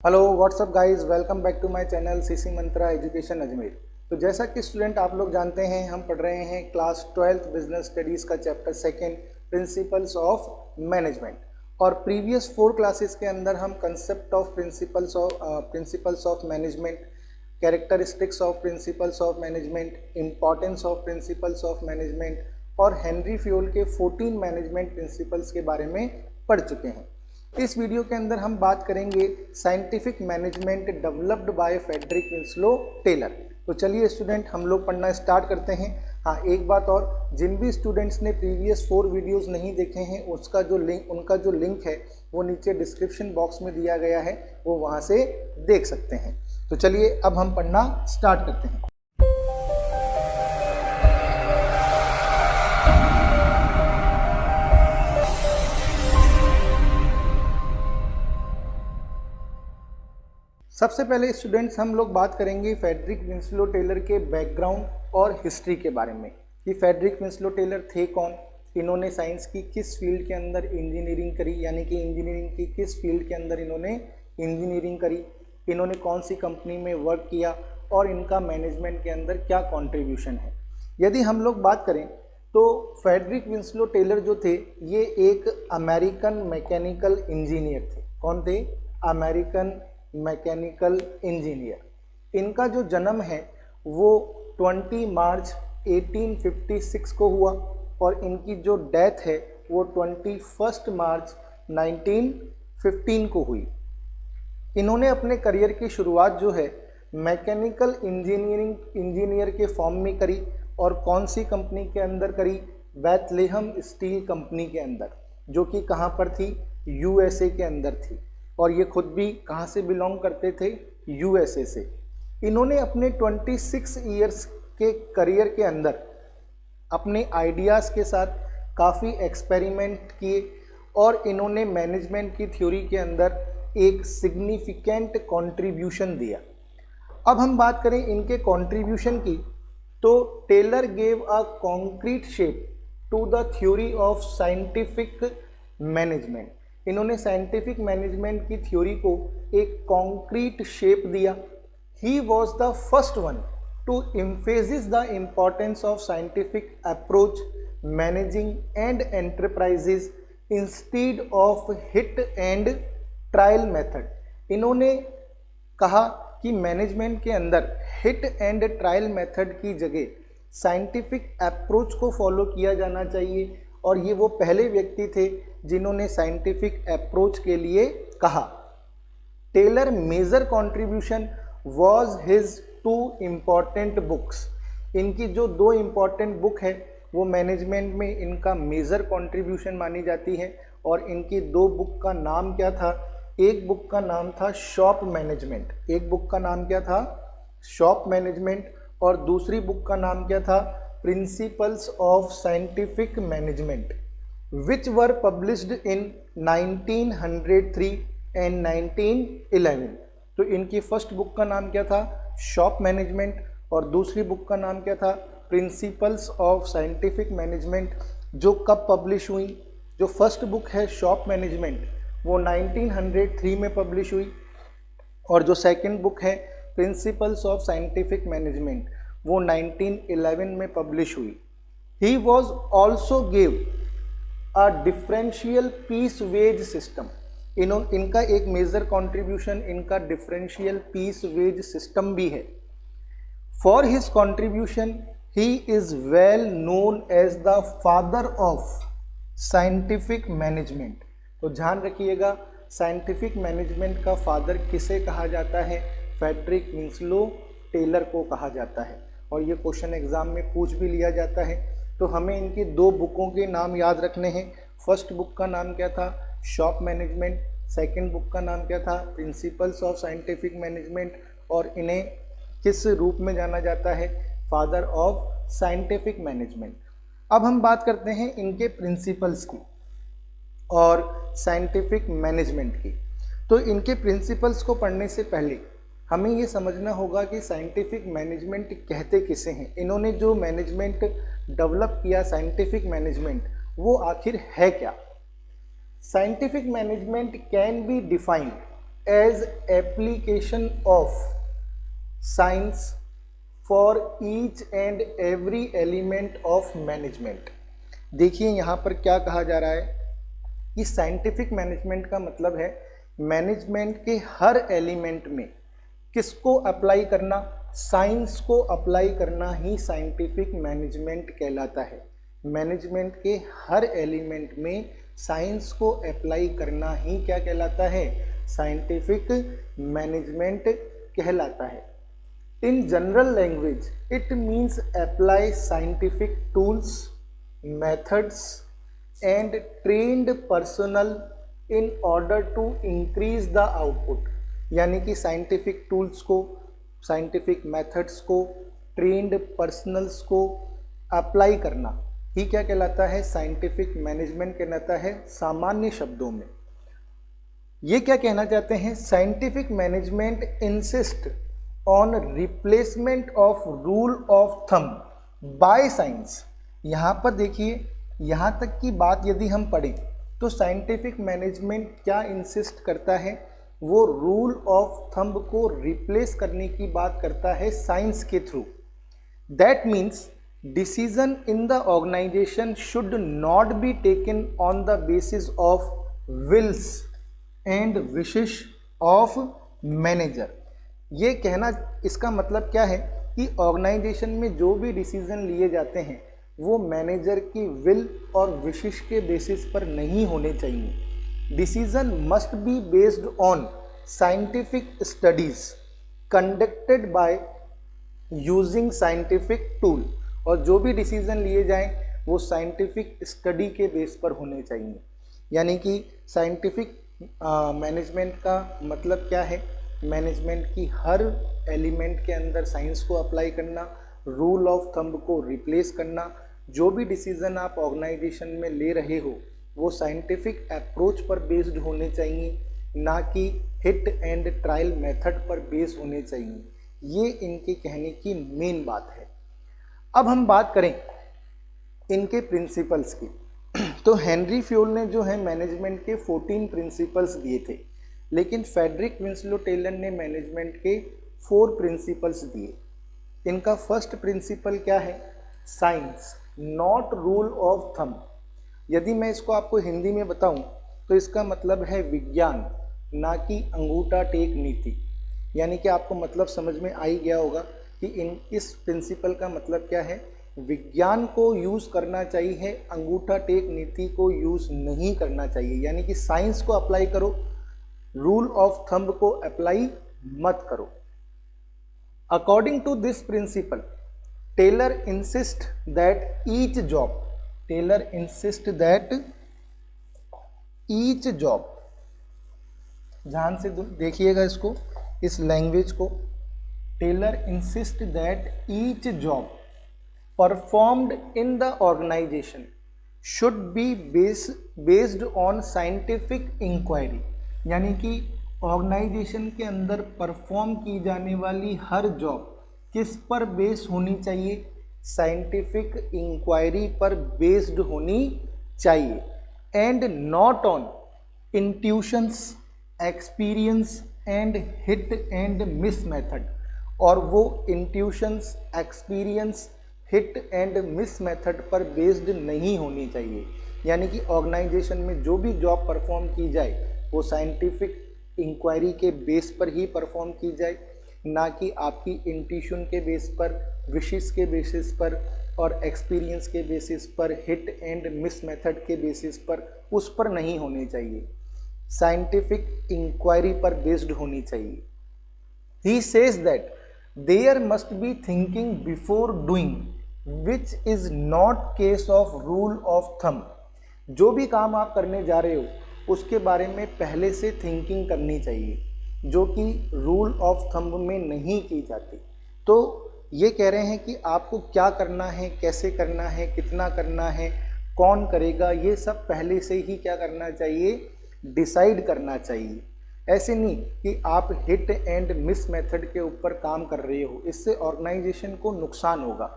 Hello what's up guys, welcome back to my channel CC Mantra Education Ajmer. तो जैसा कि student आप लोग जानते हैं, हम पढ़ रहे हैं क्लास 12th बिजनेस स्टडीज़ का chapter second principles of management. और प्रीवियस 4 क्लासेस के अंदर हम concept of principles of management, characteristics of principles of management, importance of principles of management और हेनरी फ्योल के 14 मैनेजमेंट प्रिंसिपल्स के बारे में पढ़ चुके हैं। इस वीडियो के अंदर हम बात करेंगे scientific management developed by Frederick Winslow Taylor. तो चलिए स्टूडेंट, हम लोग पढ़ना स्टार्ट करते हैं। हाँ, एक बात और, जिन भी स्टूडेंट्स ने प्रीवियस 4 वीडियोस नहीं देखे हैं उनका जो लिंक है वो नीचे डिस्क्रिप्शन बॉक्स में दिया गया है, वो वहाँ से देख सकते हैं। तो चलिए अब हम पढ़ना स्टार्ट करते हैं। सबसे पहले स्टूडेंट्स हम लोग बात करेंगे फ्रेडरिक विंस्लो टेलर के बैकग्राउंड और हिस्ट्री के बारे में कि फ्रेडरिक विंस्लो टेलर थे कौन, इन्होंने साइंस की किस फील्ड के अंदर इंजीनियरिंग करी, यानी कि इंजीनियरिंग की किस फील्ड के अंदर इन्होंने इंजीनियरिंग करी, इन्होंने कौन सी कंपनी में वर्क किया और इनका मैनेजमेंट के अंदर क्या कॉन्ट्रीब्यूशन है। यदि हम लोग बात करें तो फ्रेडरिक विंस्लो टेलर जो थे ये एक अमेरिकन मैकेनिकल इंजीनियर थे। कौन थे? American mechanical engineer. इनका जो जन्म है वो 20 मार्च 1856 को हुआ और इनकी जो डेथ है वो 21 मार्च 1915 को हुई। इन्होंने अपने करियर की शुरुआत जो है मैकेनिकल इंजीनियर के फॉर्म में करी और कौन सी कंपनी के अंदर करी? बेथलेहम स्टील कंपनी के अंदर, जो कि कहाँ पर थी? यूएसए के अंदर थी। और ये खुद भी कहाँ से बिलोंग करते थे? यूएसए से। इन्होंने अपने 26 ईयर्स के करियर के अंदर अपने आइडियाज़ के साथ काफ़ी एक्सपेरिमेंट किए और इन्होंने मैनेजमेंट की थ्योरी के अंदर एक सिग्निफिकेंट कंट्रीब्यूशन दिया। अब हम बात करें इनके कंट्रीब्यूशन की, तो Taylor gave a concrete shape to the theory of scientific management. इन्होंने साइंटिफिक मैनेजमेंट की थ्योरी को एक कॉन्क्रीट शेप दिया। He was the first one to emphasize the importance of scientific approach managing and enterprises instead of hit and trial method. इन्होंने कहा कि management के अंदर हिट एंड ट्रायल मेथड की जगह साइंटिफिक अप्रोच को फॉलो किया जाना चाहिए और ये वो पहले व्यक्ति थे जिन्होंने साइंटिफिक अप्रोच के लिए कहा। Taylor major contribution was his 2 important books. इनकी जो 2 इम्पॉर्टेंट बुक है वो मैनेजमेंट में इनका मेजर कंट्रीब्यूशन मानी जाती है और इनकी 2 बुक का नाम क्या था? एक बुक का नाम था शॉप मैनेजमेंट, एक बुक का नाम क्या था? शॉप मैनेजमेंट, और दूसरी बुक का नाम क्या था? Principles of scientific management, which were published in 1903 and 1911। तो इनकी फर्स्ट बुक का नाम क्या था? शॉप मैनेजमेंट, और दूसरी बुक का नाम क्या था? प्रिंसिपल्स ऑफ साइंटिफिक मैनेजमेंट, जो कब पब्लिश हुई? जो फर्स्ट बुक है शॉप मैनेजमेंट वो 1903 में पब्लिश हुई और जो सेकंड बुक है प्रिंसिपल्स ऑफ साइंटिफिक मैनेजमेंट वो 1911 में पब्लिश हुई। He was also give a differential piece wage system. इनका एक मेजर कंट्रीब्यूशन इनका डिफरेंशियल पीस वेज सिस्टम भी है। For his contribution he is well known as the father of scientific management. तो ध्यान रखिएगा, साइंटिफिक मैनेजमेंट का फादर किसे कहा जाता है? फ्रेडरिक विंस्लो टेलर को कहा जाता है और ये क्वेश्चन एग्जाम में पूछ भी लिया जाता है। तो हमें इनकी 2 बुकों के नाम याद रखने हैं। फर्स्ट बुक का नाम क्या था? Shop management. सेकंड बुक का नाम क्या था? Principles of scientific management. और इन्हें किस रूप में जाना जाता है? Father of scientific management. अब हम बात करते हैं इनके प्रिंसिपल्स की और साइंटिफिक मैनेजमेंट की। तो इनके प्रिंसिपल्स को पढ़ने से पहले हमें ये समझना होगा कि साइंटिफिक मैनेजमेंट कहते किसे हैं। इन्होंने जो मैनेजमेंट डेवलप किया, साइंटिफिक मैनेजमेंट, वो आखिर है क्या? Scientific management can be defined as application of science for each and every element of management. देखिए यहाँ पर क्या कहा जा रहा है कि साइंटिफिक मैनेजमेंट का मतलब है मैनेजमेंट के हर एलिमेंट में किसको अप्लाई करना, साइंस को अप्लाई करना ही साइंटिफिक मैनेजमेंट कहलाता है। मैनेजमेंट के हर एलिमेंट में साइंस को अप्लाई करना ही क्या कहलाता है, साइंटिफिक मैनेजमेंट कहलाता है। In general language it means apply scientific tools, methods and trained personnel in order to increase the output। यानी कि साइंटिफिक टूल्स को, साइंटिफिक मेथड्स को, ट्रेंड पर्सनल्स को अप्लाई करना ही क्या कहलाता है, साइंटिफिक मैनेजमेंट कहलाता है। सामान्य शब्दों में ये क्या कहना चाहते हैं, scientific management insist on replacement of rule of thumb by science. यहाँ पर देखिए, यहाँ तक की बात यदि हम पढ़ें तो साइंटिफिक मैनेजमेंट क्या इंसिस्ट करता है, वो रूल ऑफ थंब को रिप्लेस करने की बात करता है साइंस के through. That means decision in the organisation should not be taken on the basis of wills and wishes of manager. ये कहना, इसका मतलब क्या है कि ऑर्गेनाइजेशन में जो भी डिसीजन लिए जाते हैं वो मैनेजर की विल और विशेष के बेसिस पर नहीं होने चाहिए। Decision must be based on scientific studies conducted by using scientific tool, और जो भी डिसीजन लिए जाएं वो साइंटिफिक स्टडी के बेस पर होने चाहिए। यानी कि साइंटिफिक मैनेजमेंट का मतलब क्या है, मैनेजमेंट की हर एलिमेंट के अंदर साइंस को अप्लाई करना, रूल ऑफ थंब को रिप्लेस करना। जो भी डिसीजन आप ऑर्गेनाइजेशन में ले रहे हो वो साइंटिफिक अप्रोच पर बेस्ड होने चाहिए, ना कि हिट एंड ट्रायल मेथड पर बेस होने चाहिए। ये इनके कहने की मेन बात है। अब हम बात करें इनके प्रिंसिपल्स की, तो हेनरी फ्योल ने जो है मैनेजमेंट के 14 प्रिंसिपल्स दिए थे, लेकिन फ्रेडरिक विंसलो टेलर ने मैनेजमेंट के 4 प्रिंसिपल्स दिए। इनका फर्स्ट प्रिंसिपल क्या है, science not rule of thumb. यदि मैं इसको आपको हिंदी में बताऊं तो इसका मतलब है विज्ञान, ना कि अंगूठा टेक नीति। यानी कि आपको मतलब समझ में आ ही गया होगा कि इस प्रिंसिपल का मतलब क्या है, विज्ञान को यूज़ करना चाहिए, अंगूठा टेक नीति को यूज़ नहीं करना चाहिए। यानी कि साइंस को अप्लाई करो, रूल ऑफ थंब को अप्लाई मत करो। According to this principle, Taylor insists that each job, ध्यान से देखिएगा इसको, इस लैंग्वेज को, Taylor insists that each job performed in the organization should be based on scientific inquiry। यानी कि ऑर्गेनाइजेशन के अंदर परफॉर्म की जाने वाली हर जॉब किस पर बेस होनी चाहिए, साइंटिफिक इंक्वायरी पर बेस्ड होनी चाहिए, and not on intuitions, experience and hit and miss method. और वो intuitions, experience, hit and miss method पर बेस्ड नहीं होनी चाहिए। यानी कि ऑर्गेनाइजेशन में जो भी जॉब परफॉर्म की जाए वो साइंटिफिक इंक्वायरी के बेस पर ही परफॉर्म की जाए, ना कि आपकी इंट्यूशन के बेस पर, विशेस के बेसिस पर और एक्सपीरियंस के बेसिस पर, हिट एंड मिस मेथड के बेसिस पर, उस पर नहीं होनी चाहिए, साइंटिफिक इंक्वायरी पर बेस्ड होनी चाहिए। He says that there must be thinking before doing, which is not case of rule of thumb. जो भी काम आप करने जा रहे हो उसके बारे में पहले से थिंकिंग करनी चाहिए, जो कि रूल ऑफ थंब में नहीं की जाती। तो ये कह रहे हैं कि आपको क्या करना है, कैसे करना है, कितना करना है, कौन करेगा, ये सब पहले से ही क्या करना चाहिए, डिसाइड करना चाहिए। ऐसे नहीं कि आप हिट एंड मिस मेथड के ऊपर काम कर रहे हो, इससे ऑर्गेनाइजेशन को नुकसान होगा।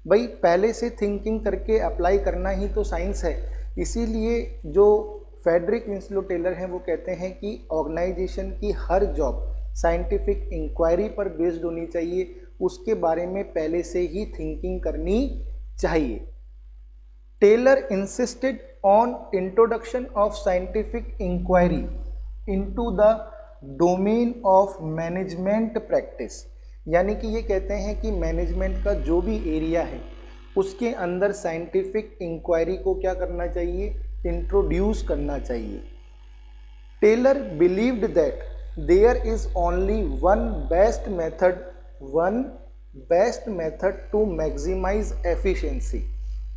भाई पहले से थिंकिंग करके अप्लाई करना ही तो साइंस है। इसीलिए जो फेडरिक विंस्लो टेलर हैं वो कहते हैं कि ऑर्गेनाइजेशन की हर जॉब साइंटिफिक इंक्वायरी पर बेस्ड होनी चाहिए, उसके बारे में पहले से ही थिंकिंग करनी चाहिए। Taylor insisted on introduction of scientific inquiry into the domain of management practice, यानी कि ये कहते हैं कि मैनेजमेंट का जो भी एरिया है उसके अंदर साइंटिफिक इंक्वायरी को क्या करना चाहिए, इंट्रोड्यूस करना चाहिए। Taylor believed that there is only one best method to maximise efficiency.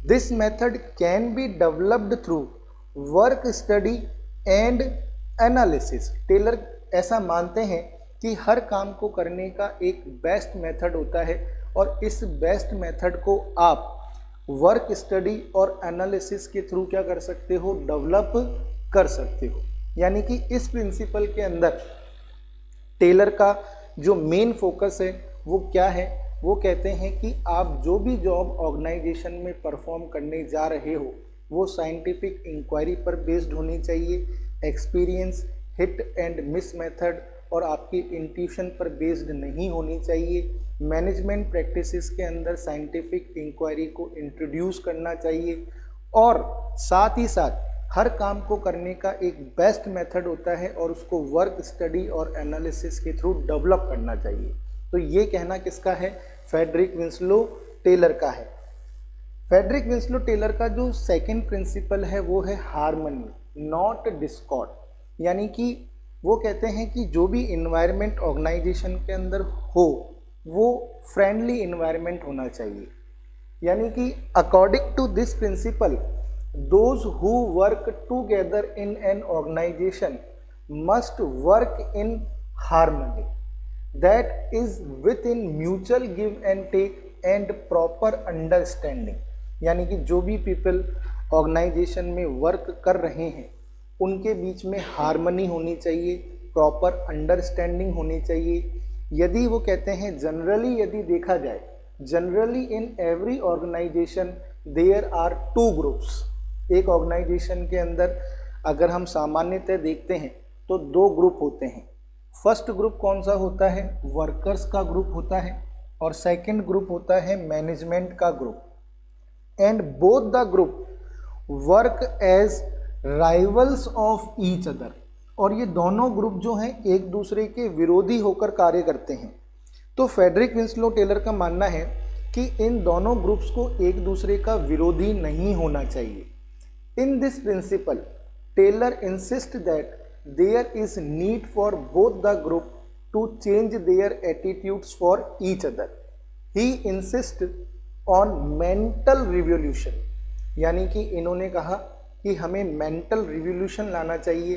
This method can be developed through work study and analysis. Taylor ऐसा मानते हैं कि हर काम को करने का एक बेस्ट मेथड होता है और इस बेस्ट मेथड को आप वर्क स्टडी और एनालिसिस के थ्रू क्या कर सकते हो, डेवलप कर सकते हो। यानी कि इस प्रिंसिपल के अंदर टेलर का जो मेन फोकस है वो क्या है, वो कहते हैं कि आप जो भी जॉब ऑर्गेनाइजेशन में परफॉर्म करने जा रहे हो वो साइंटिफिक इंक्वायरी पर बेस्ड होनी चाहिए, experience, hit and miss method और आपकी इंट्यूशन पर बेस्ड नहीं होनी चाहिए। मैनेजमेंट प्रैक्टिसेस के अंदर साइंटिफिक इंक्वायरी को इंट्रोड्यूस करना चाहिए और साथ ही साथ हर काम को करने का एक बेस्ट मेथड होता है और उसको वर्क स्टडी और एनालिसिस के थ्रू डेवलप करना चाहिए। तो ये कहना किसका है, फेडरिक विंस्लो टेलर का है। फेडरिक विंस्लो टेलर का जो सेकंड प्रिंसिपल है वो है हार्मनी नॉट डिस्कॉर्ड, यानी कि वो कहते हैं कि जो भी इन्वायरमेंट ऑर्गेनाइजेशन के अंदर हो वो फ्रेंडली इन्वायरमेंट होना चाहिए। यानी कि according to this principle those who work together in an organisation must work in harmony that is within mutual give and take and proper understanding. यानी कि जो भी पीपल ऑर्गेनाइजेशन में वर्क कर रहे हैं उनके बीच में हार्मनी होनी चाहिए, प्रॉपर अंडरस्टैंडिंग होनी चाहिए। यदि वो कहते हैं जनरली यदि देखा जाए, generally in every organisation there are two groups. एक ऑर्गेनाइजेशन के अंदर अगर हम सामान्यतः देखते हैं तो दो ग्रुप होते हैं। फर्स्ट ग्रुप कौन सा होता है, वर्कर्स का ग्रुप होता है और सेकंड ग्रुप होता है मैनेजमेंट का group. And both the group work as rivals of each other, और ये दोनों ग्रुप जो हैं एक दूसरे के विरोधी होकर कार्य करते हैं। तो फेडरिक विंस्लो टेलर का मानना है कि इन दोनों ग्रुप्स को एक दूसरे का विरोधी नहीं होना चाहिए। In this principle Taylor insist that there is need for both the group to change their attitudes for each other. He insist on mental revolution, यानी कि इन्होंने कहा कि हमें मेंटल रिवॉल्यूशन लाना चाहिए,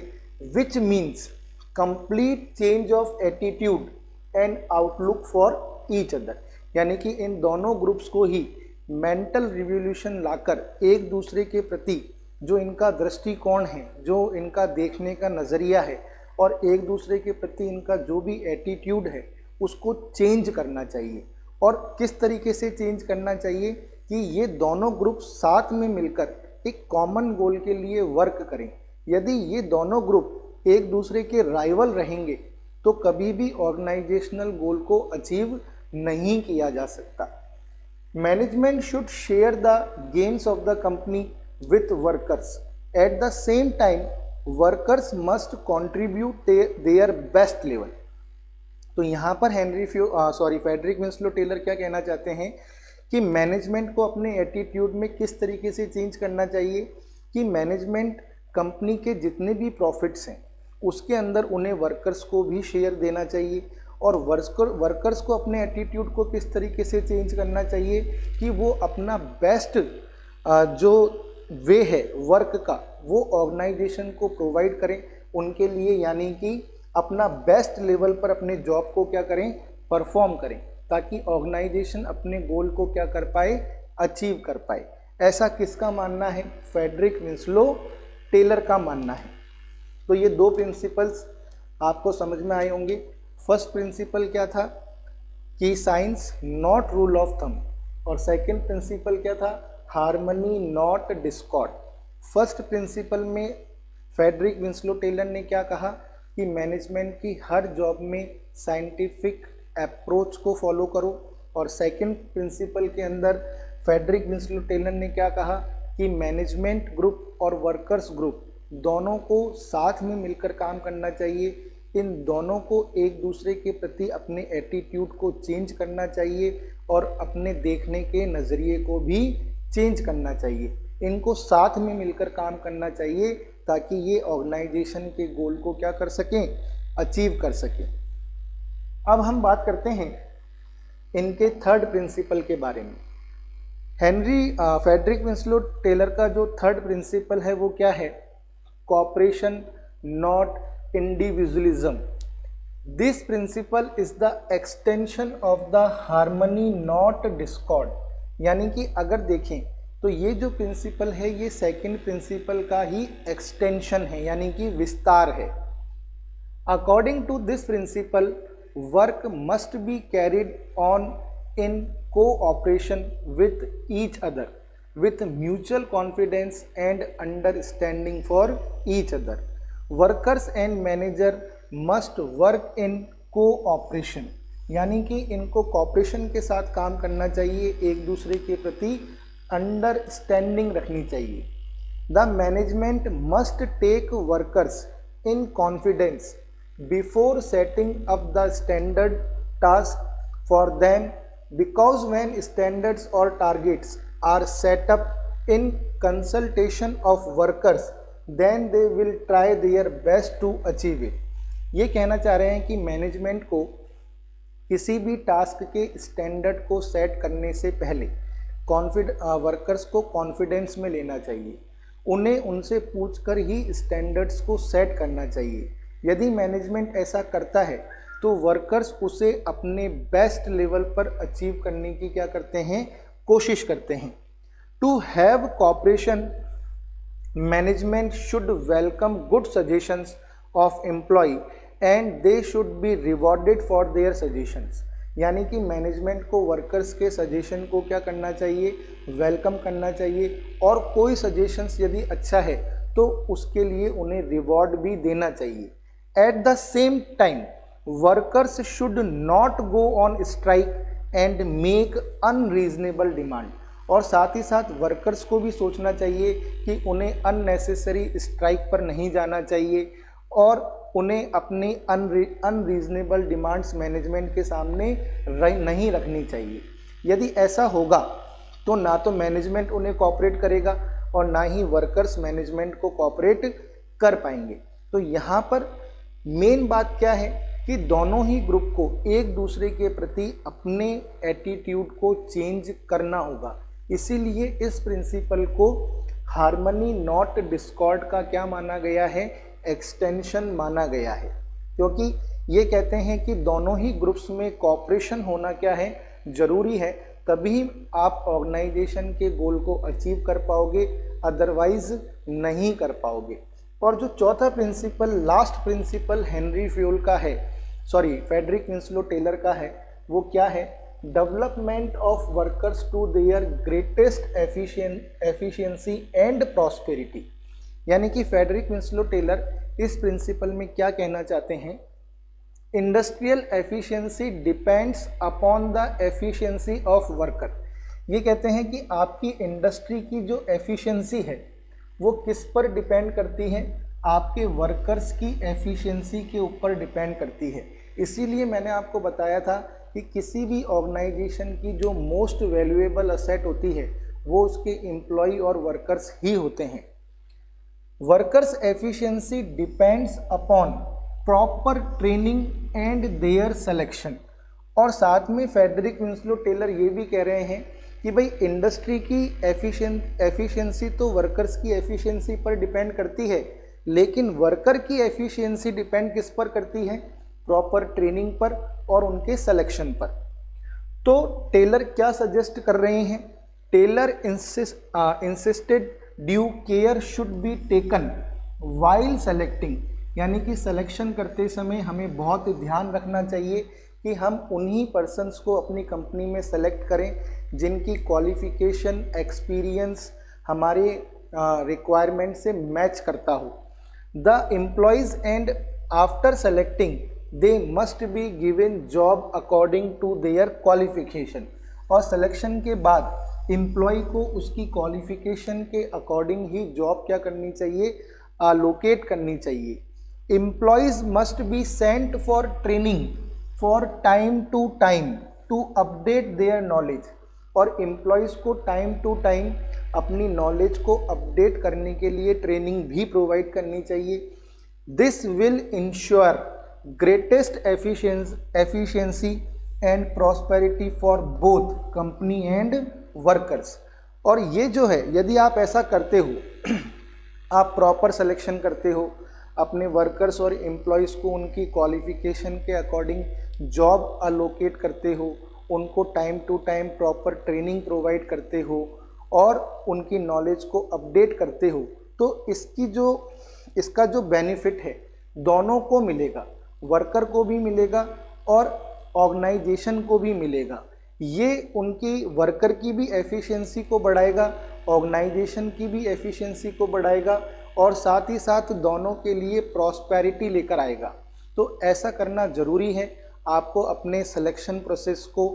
which means complete change of attitude and outlook for each other. यानी कि इन दोनों ग्रुप्स को ही मेंटल रिवॉल्यूशन लाकर एक दूसरे के प्रति जो इनका दृष्टिकोण है, जो इनका देखने का नज़रिया है और एक दूसरे के प्रति इनका जो भी एटीट्यूड है उसको चेंज करना चाहिए। और किस तरीके से चेंज करना चाहिए कि ये दोनों ग्रुप साथ में मिलकर एक कॉमन गोल के लिए वर्क करें। यदि ये दोनों ग्रुप एक दूसरे के राइवल रहेंगे तो कभी भी ऑर्गेनाइजेशनल गोल को अचीव नहीं किया जा सकता। Management should share the games of the company with workers. At the same time workers must contribute their best level. तो यहाँ पर फेडरिक विंस्लो टेलर क्या कहना चाहते हैं कि मैनेजमेंट को अपने एटीट्यूड में किस तरीके से चेंज करना चाहिए कि मैनेजमेंट कंपनी के जितने भी प्रॉफिट्स हैं उसके अंदर उन्हें वर्कर्स को भी शेयर देना चाहिए और वर्कर्स को अपने एटीट्यूड को किस तरीके से चेंज करना चाहिए कि वो अपना बेस्ट जो वे है वर्क का वो ऑर्गेनाइजेशन को प्रोवाइड करें उनके लिए, यानी कि अपना बेस्ट लेवल पर अपने जॉब को क्या करें, परफॉर्म करें, ताकि ऑर्गेनाइजेशन अपने गोल को क्या कर पाए, अचीव कर पाए। ऐसा किसका मानना है, फेडरिक विंस्लो टेलर का मानना है। तो ये दो प्रिंसिपल्स आपको समझ में आए होंगे। फर्स्ट प्रिंसिपल क्या था कि science not rule of thumb, और सेकंड प्रिंसिपल क्या था, harmony not Discord. First principle में फेडरिक विंस्लो टेलर ने क्या कहा कि मैनेजमेंट की हर जॉब में साइंटिफिक अप्रोच को फॉलो करो। और सेकंड प्रिंसिपल के अंदर फेडरिक विंस्लो टेलर ने क्या कहा कि मैनेजमेंट ग्रुप और वर्कर्स ग्रुप दोनों को साथ में मिलकर काम करना चाहिए। इन दोनों को एक दूसरे के प्रति अपने एटीट्यूड को चेंज करना चाहिए और अपने देखने के नज़रिए को भी चेंज करना चाहिए। इनको साथ में मिलकर काम करना चाहिए ताकि ये ऑर्गेनाइजेशन के गोल को क्या कर सकें, अचीव कर सकें। अब हम बात करते हैं इनके थर्ड प्रिंसिपल के बारे में। फेडरिक विंस्लो टेलर का जो थर्ड प्रिंसिपल है वो क्या है? Cooperation not individualism. This principle is the extension of the harmony not discord. यानी कि अगर देखें तो ये जो प्रिंसिपल है ये सेकंड प्रिंसिपल का ही एक्सटेंशन है, यानी कि विस्तार है। According to this principle work must be carried on in cooperation with each other with mutual confidence and understanding for each other. Workers and manager must work in cooperation, यानी कि इनको corporation के साथ काम करना चाहिए, एक दूसरे के प्रति अंडरस्टैंडिंग रखनी चाहिए। The management must take workers in confidence before setting up the standard task for them, because when standards और targets are set up in consultation of workers then they will try their best to achieve it। ये कहना चाह रहे हैं कि management को किसी भी टास्क के स्टैंडर्ड को सेट करने से पहले वर्कर्स को कॉन्फिडेंस में लेना चाहिए, उन्हें उनसे पूछकर ही स्टैंडर्ड्स को सेट करना चाहिए। यदि मैनेजमेंट ऐसा करता है तो वर्कर्स उसे अपने बेस्ट लेवल पर अचीव करने की क्या करते हैं, कोशिश करते हैं। To have cooperation management should welcome good suggestions of employ and they should be rewarded for their suggestions. यानी कि मैनेजमेंट को वर्कर्स के सजेशन को क्या करना चाहिए, वेलकम करना चाहिए, और कोई सजेशंस यदि अच्छा है तो उसके लिए उन्हें रिवॉर्ड भी देना चाहिए। At the same time workers should not go on strike and make unreasonable demand. और साथ ही साथ वर्कर्स को भी सोचना चाहिए कि उन्हें अननेसेसरी स्ट्राइक पर नहीं जाना चाहिए और उन्हें अपनी अनरीजनेबल डिमांड्स मैनेजमेंट के सामने नहीं रखनी चाहिए। यदि ऐसा होगा तो ना तो मैनेजमेंट उन्हें कोऑपरेट करेगा और ना ही वर्कर्स मैनेजमेंट को कोऑपरेट कर पाएंगे। तो यहाँ पर मेन बात क्या है कि दोनों ही ग्रुप को एक दूसरे के प्रति अपने एटीट्यूड को चेंज करना होगा। इसीलिए इस प्रिंसिपल को हार्मनी नॉट डिस्कॉर्ड का क्या माना गया है, एक्सटेंशन माना गया है, क्योंकि ये कहते हैं कि दोनों ही ग्रुप्स में कोऑपरेशन होना क्या है, जरूरी है, तभी आप ऑर्गेनाइजेशन के गोल को अचीव कर पाओगे, अदरवाइज नहीं कर पाओगे। और जो चौथा principle, last principle Frederick Winslow Taylor का है, वो क्या है? Development of workers to their greatest efficiency and prosperity. यानी कि फेडरिक विंस्लो टेलर इस प्रिंसिपल में क्या कहना चाहते हैं? Industrial efficiency depends upon the efficiency of worker. ये कहते हैं कि आपकी इंडस्ट्री की जो एफिशिएंसी है वो किस पर डिपेंड करती है? आपके वर्कर्स की एफिशिएंसी के ऊपर डिपेंड करती है। इसीलिए मैंने आपको बताया था कि किसी भी ऑर्गेनाइजेशन की जो मोस्ट वैल्यूएबल असेट होती है वो उसके एम्प्लॉय और वर्कर्स ही होते हैं। Workers efficiency depends upon proper training and their selection. और साथ में फेडरिक विंस्लो टेलर ये भी कह रहे हैं कि भाई इंडस्ट्री की एफिशिएंसी तो वर्कर्स की एफिशिएंसी पर डिपेंड करती है, लेकिन वर्कर की एफिशिएंसी डिपेंड किस पर करती है? प्रॉपर ट्रेनिंग पर और उनके सिलेक्शन पर। तो टेलर क्या सजेस्ट कर रहे हैं? Taylor insisted due care should be taken while selecting, यानी कि सिलेक्शन करते समय हमें बहुत ध्यान रखना चाहिए कि हम उन्हीं पर्सन्स को अपनी कंपनी में सेलेक्ट करें जिनकी क्वालिफिकेशन, एक्सपीरियंस हमारे रिक्वायरमेंट से मैच करता हो। The employees and after selecting they must be given job according to their qualification. और सिलेक्शन के बाद एम्प्लॉय को उसकी क्वालिफिकेशन के अकॉर्डिंग ही जॉब क्या करनी चाहिए, अलोकेट करनी चाहिए। Employees must be sent for training for time to update their knowledge. और एम्प्लॉयज़ को टाइम टू टाइम अपनी नॉलेज को अपडेट करने के लिए ट्रेनिंग भी प्रोवाइड करनी चाहिए। This will ensure greatest efficiency and prosperity for both company and workers. और ये जो है, यदि आप ऐसा करते हो, आप प्रॉपर सिलेक्शन करते हो, अपने वर्कर्स और एम्प्लॉयज़ को उनकी क्वालिफिकेशन के अकॉर्डिंग जॉब अलोकेट करते हो, उनको time to time proper training provide करते हो और उनकी नॉलेज को अपडेट करते हो, तो इसका जो बेनिफिट है दोनों को मिलेगा, वर्कर को भी मिलेगा और ऑर्गेनाइजेशन को भी मिलेगा। ये उनकी वर्कर की भी एफिशिएंसी को बढ़ाएगा, ऑर्गेनाइजेशन की भी एफिशिएंसी को बढ़ाएगा और साथ ही साथ दोनों के लिए प्रॉस्पेरिटी लेकर आएगा। तो ऐसा करना ज़रूरी है। आपको अपने सिलेक्शन प्रोसेस को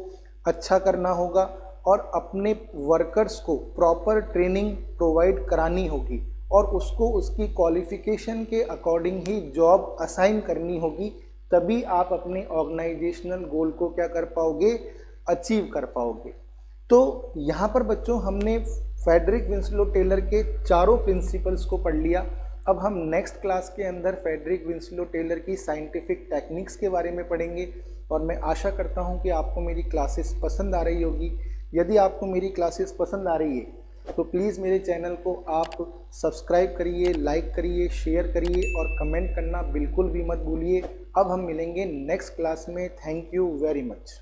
अच्छा करना होगा और अपने वर्कर्स को प्रॉपर ट्रेनिंग प्रोवाइड करानी होगी और उसको उसकी क्वालिफिकेशन के अकॉर्डिंग ही जॉब असाइन करनी होगी। तभी आप अपने ऑर्गेनाइजेशनल गोल को क्या कर पाओगे, अचीव कर पाओगे। तो यहाँ पर बच्चों हमने फ्रेडरिक विंसलो टेलर के चारों प्रिंसिपल्स को पढ़ लिया। अब हम नेक्स्ट क्लास के अंदर फ्रेडरिक विंसलो टेलर की साइंटिफिक टेक्निक्स के बारे में पढ़ेंगे और मैं आशा करता हूँ कि आपको मेरी क्लासेस पसंद आ रही होगी। यदि आपको मेरी क्लासेस पसंद आ रही है तो प्लीज़ मेरे चैनल को आप सब्सक्राइब करिए, लाइक करिए, शेयर करिए और कमेंट करना बिल्कुल भी मत भूलिए। अब हम मिलेंगे नेक्स्ट क्लास में। Thank you very much.